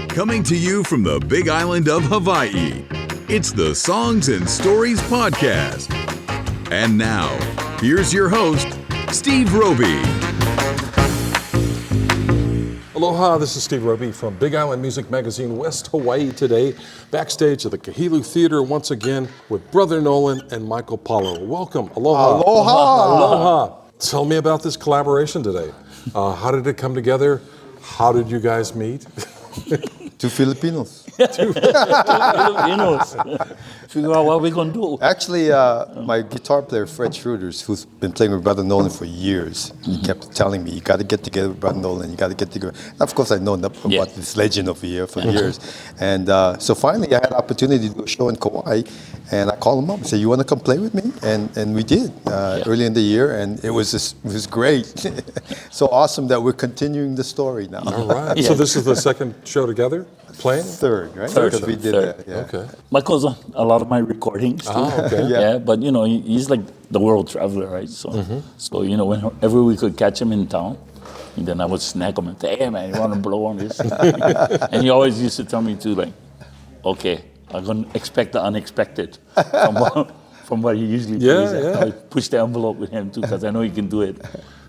Coming to you from the big island of Hawaii, it's the Songs and Stories Podcast. And now, here's your host, Steve Roby. Aloha, this is Steve Roby from Big Island Music Magazine, West Hawaii today. Backstage at the Kahilu Theatre once again with Brother Noland and Michael Paulo. Welcome. Aloha. Aloha. Aloha. Tell me about this collaboration today. How did it come together? How did you guys meet? Two Filipinos. Filipinos. Figure out what we're going to do. Actually, my guitar player, Fred Schroeders, who's been playing with Brother Noland for years, he kept telling me, you got to get together with Brother Noland, you got to get together. And of course, I've known about this legend over here for years. And so finally, I had an opportunity to do a show in Kauai, and I called him up and said, you want to come play with me? And we did early in the year, and it was great. So awesome that we're continuing the story now. All right. So this is the second show together? Playing? Third, right? Third. Because we did Third. that. Yeah. Okay. Michael's on a lot of my recordings too. Oh, okay. Yeah, but you know, he's like the world traveler, right? So, so you know, whenever we could catch him in town, and then I would snag him and say, hey man, you want to blow on this? And he always used to tell me too, like, okay, I'm going to expect the unexpected from what he usually plays. Yeah. I push the envelope with him too, because I know he can do it.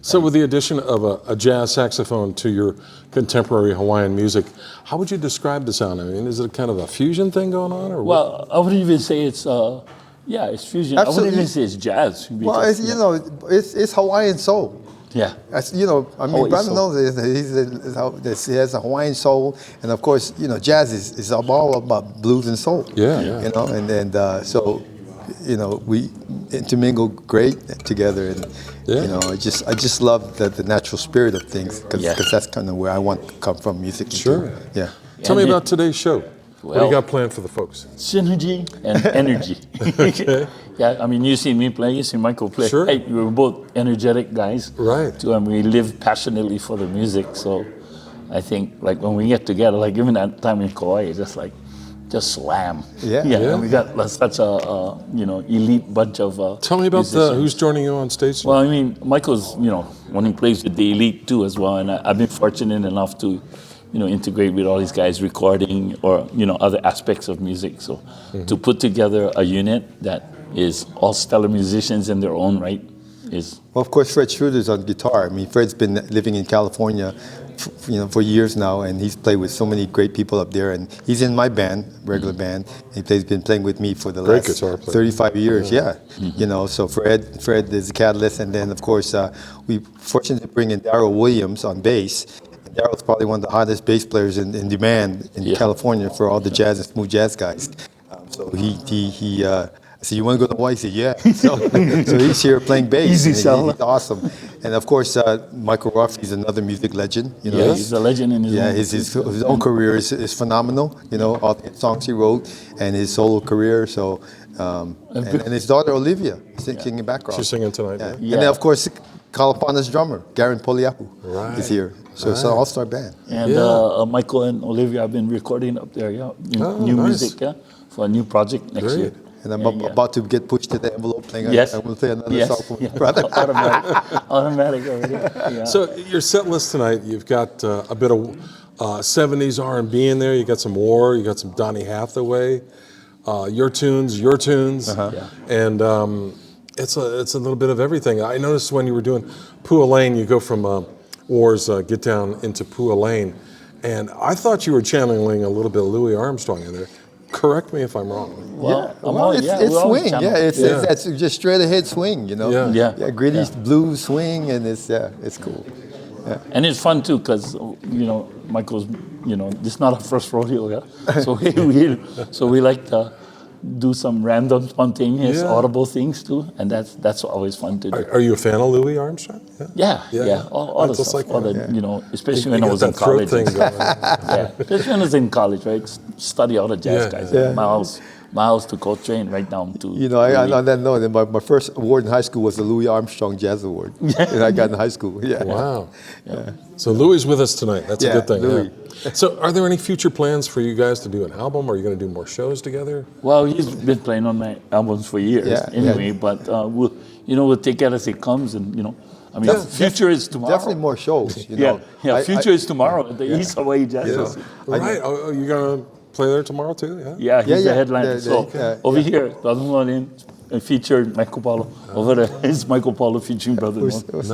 So with the addition of a jazz saxophone to your contemporary Hawaiian music, how would you describe the sound? I mean, is it kind of a fusion thing going on? Or Well, I wouldn't even say it's, it's fusion. Absolutely. I wouldn't even say it's jazz. Well, Because, it's Hawaiian soul. yeah. Brother soul. knows he has a Hawaiian soul, and of course, jazz is all about blues and soul. Yeah. So, we intermingle great together, and I just love the natural spirit of things because that's kind of where I want to come from, music. Sure. Yeah. Tell me about today's show. What do you got planned for the folks? Synergy and energy. Yeah, I mean, you see me play, you see Michael play. Sure. Hey, we're both energetic guys. Right. Too, and we live passionately for the music. So I think, like, when we get together, like, even that time in Kauai, it's just slam. Yeah. And we got such a elite bunch of Tell me about musicians. who's joining you on stage. Well, I mean, Michael's, when he plays with the elite too as well, and I've been fortunate enough to, integrate with all these guys recording or, other aspects of music. So to put together a unit that is all stellar musicians in their own right is... Well, of course, Fred Schroeder's on guitar. I mean, Fred's been living in California, for years now, and he's played with so many great people up there. And he's in my band, regular band. He's been playing with me for the Great last guitar player. 35 years. Yeah. So Fred is a catalyst, and then of course we fortunate to bring in Darryl Williams on bass. Darryl's probably one of the hottest bass players in demand in California for all the jazz and smooth jazz guys. So he I said, you want to go to Hawaii? He said, yeah. So he's here playing bass. Easy sell. He's awesome. And of course, Michael Ruff, he's another music legend. he's a legend in his own. His own career is phenomenal. All the songs he wrote and his solo career. So, and his daughter Olivia singing background. She's singing tonight. Yeah. right? And then of course, Kalapana's drummer, Garen Poliapu, is here. So it's an all-star band. And Michael and Olivia have been recording up there, new nice. music, for a new project next year. And I'm about to get pushed to the envelope playing. Yes. I will play another song for my brother. Automatic already. Yeah. So your set list tonight, you've got a bit of 70s R&B in there. You got some War, you got some Donny Hathaway, your tunes, and it's a little bit of everything. I noticed when you were doing Pua Lane, you go from War's Get Down into Pua Lane, and I thought you were channeling a little bit of Louis Armstrong in there. Correct me if I'm wrong. It's swing. It's just straight ahead swing. Gritty blues swing, and it's cool. Yeah. And it's fun too, because Michael's, this is not our first rodeo, yeah. So we like to do some random, spontaneous, audible things too, and that's always fun to do. Are you a fan of Louis Armstrong? Yeah. All the stuff, especially when I was in college. Thing going. Especially when I was in college, right? Study all the jazz guys, Miles to Coltrane, right down to. On that note, my first award in high school was the Louis Armstrong Jazz Award, and I got in high school. Yeah. Wow. Yeah. So Louis is with us tonight. That's a good thing. Louis. Yeah. So are there any future plans for you guys to do an album? Are you going to do more shows together? Well, he's been playing on my albums for years anyway, but we'll take it as it comes, and I mean, future is tomorrow. Definitely more shows. You know. Future is tomorrow at the East Hawaii Jazz Festival. Right. Oh, you gonna play there tomorrow too? Yeah. Yeah, he's the headliner. Yeah, Over here, Brother Noland featured Michael Paulo. Over there is Michael Paulo featuring Brother Noland.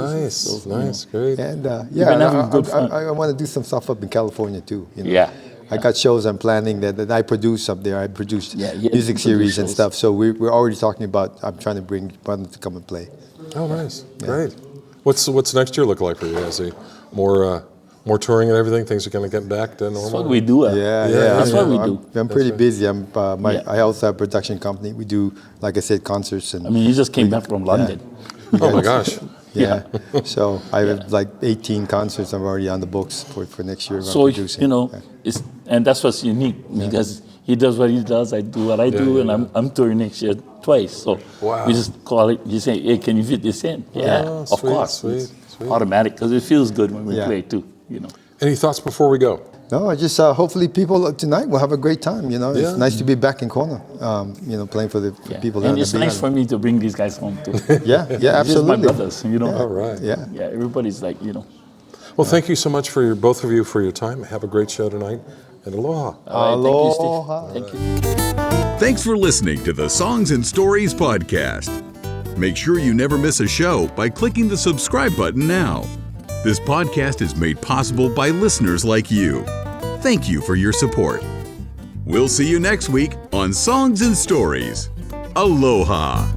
Nice, great. And been having good fun. I want to do some stuff up in California too. You know? Yeah. I got shows I'm planning that I produce up there. I produce music series and stuff. So we're already talking about. I'm trying to bring Brother to come and play. Oh, nice, great. What's next year look like for you? I see more touring and everything. Things are going to get back to normal. That's what we do. That's what we do. I'm pretty busy. I also have a production company. We do, like I said, concerts and. I mean, you just came back from London. Oh my gosh. Yeah. So I have like 18 concerts I'm already on the books for next year. So, you know, and that's what's unique because he does what he does, I do what I do, and I'm touring next year twice. So we just call it, you say, hey, can you fit this in? Yeah, of course. It's automatic because it feels good when we play too, you know. Any thoughts before we go? No, I just hopefully people tonight will have a great time. You know, it's nice to be back in Kona. You know, playing for the people. And it's nice for me to bring these guys home too. Absolutely. Just my brothers, you know. All right. Yeah. Everybody's like, you know. Well, thank you so much for both of you for your time. Have a great show tonight, and aloha. Aloha. Thank you, Steve. Thank you. Thanks for listening to the Songs and Stories podcast. Make sure you never miss a show by clicking the subscribe button now. This podcast is made possible by listeners like you. Thank you for your support. We'll see you next week on Songs and Stories. Aloha.